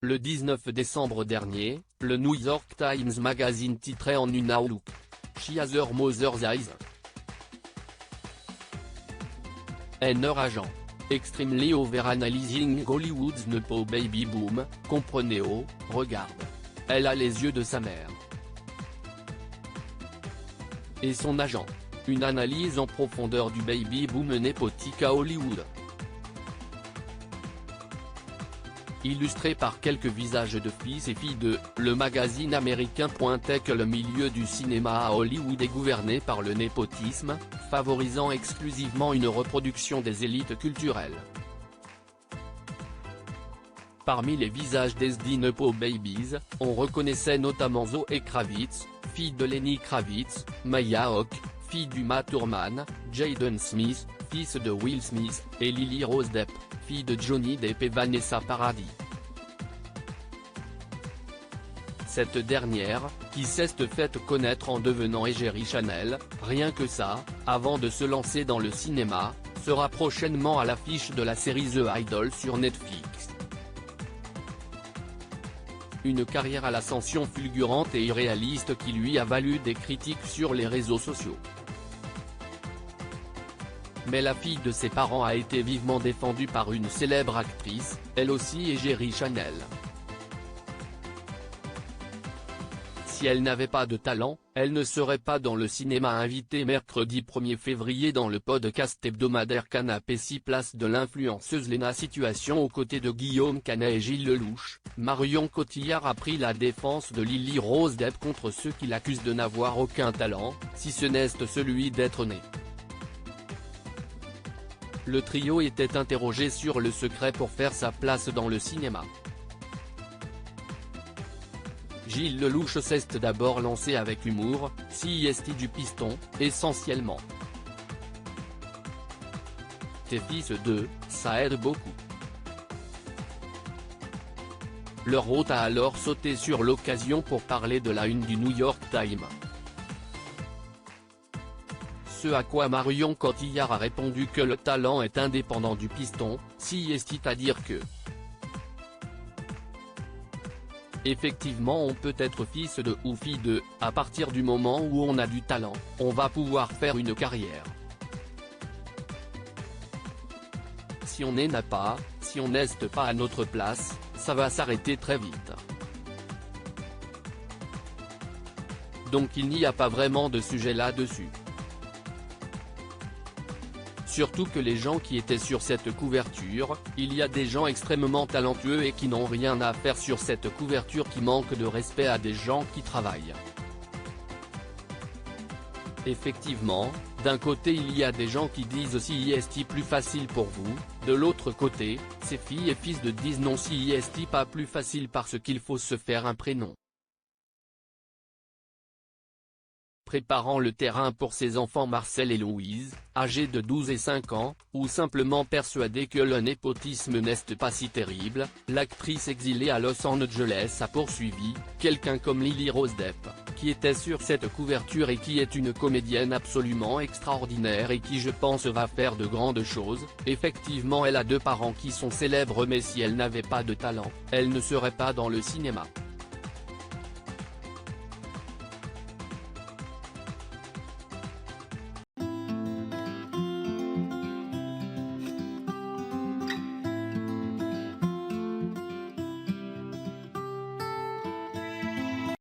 Le 19 décembre dernier, le New York Times Magazine titrait en une outlook. She has her mother's eyes. And her agent. Extremely overanalyzing Hollywood's nepo baby boom, comprenez regarde. Elle a les yeux de sa mère. Et son agent. Une analyse en profondeur du baby boom népotique à Hollywood. Illustré par quelques visages de fils et filles de, le magazine américain pointait que le milieu du cinéma à Hollywood est gouverné par le népotisme, favorisant exclusivement une reproduction des élites culturelles. Parmi les visages des Nepo Babies, on reconnaissait notamment Zoe Kravitz, fille de Lenny Kravitz, Maya Hawke, fille d'Uma Thurman, Jaden Smith, fils de Will Smith, et Lily Rose Depp, fille de Johnny Depp et Vanessa Paradis. Cette dernière, qui s'est faite connaître en devenant égérie Chanel, rien que ça, avant de se lancer dans le cinéma, sera prochainement à l'affiche de la série The Idol sur Netflix. Une carrière à l'ascension fulgurante et irréaliste qui lui a valu des critiques sur les réseaux sociaux. Mais la fille de ses parents a été vivement défendue par une célèbre actrice, elle aussi égérie Chanel. Si elle n'avait pas de talent, elle ne serait pas dans le cinéma. Invitée mercredi 1er février dans le podcast hebdomadaire Canapé 6 place de l'influenceuse Léna Situation aux côtés de Guillaume Canet et Gilles Lellouche, Marion Cotillard a pris la défense de Lily Rose Depp contre ceux qui l'accusent de n'avoir aucun talent, si ce n'est celui d'être né. Le trio était interrogé sur le secret pour faire sa place dans le cinéma. Gilles Lellouche s'est d'abord lancé avec humour, CIST du piston, essentiellement. Tes fils d'eux, ça aide beaucoup. Leur hôte a alors sauté sur l'occasion pour parler de la une du New York Times. Ce à quoi Marion Cotillard a répondu que le talent est indépendant du piston, c'est-à-dire que effectivement on peut être fils de ou fille de, à partir du moment où on a du talent, on va pouvoir faire une carrière. Si on n'a pas, si on n'est pas à notre place, ça va s'arrêter très vite. Donc il n'y a pas vraiment de sujet là-dessus. Surtout que les gens qui étaient sur cette couverture, il y a des gens extrêmement talentueux et qui n'ont rien à faire sur cette couverture qui manque de respect à des gens qui travaillent. Effectivement, d'un côté il y a des gens qui disent CIST plus facile pour vous, de l'autre côté, ces filles et fils de disent non CIST pas plus facile parce qu'il faut se faire un prénom. Préparant le terrain pour ses enfants Marcel et Louise, âgés de 12 et 5 ans, ou simplement persuadés que le népotisme n'est pas si terrible, l'actrice exilée à Los Angeles a poursuivi, quelqu'un comme Lily Rose Depp, qui était sur cette couverture et qui est une comédienne absolument extraordinaire et qui je pense va faire de grandes choses. Effectivement elle a deux parents qui sont célèbres mais si elle n'avait pas de talent, elle ne serait pas dans le cinéma.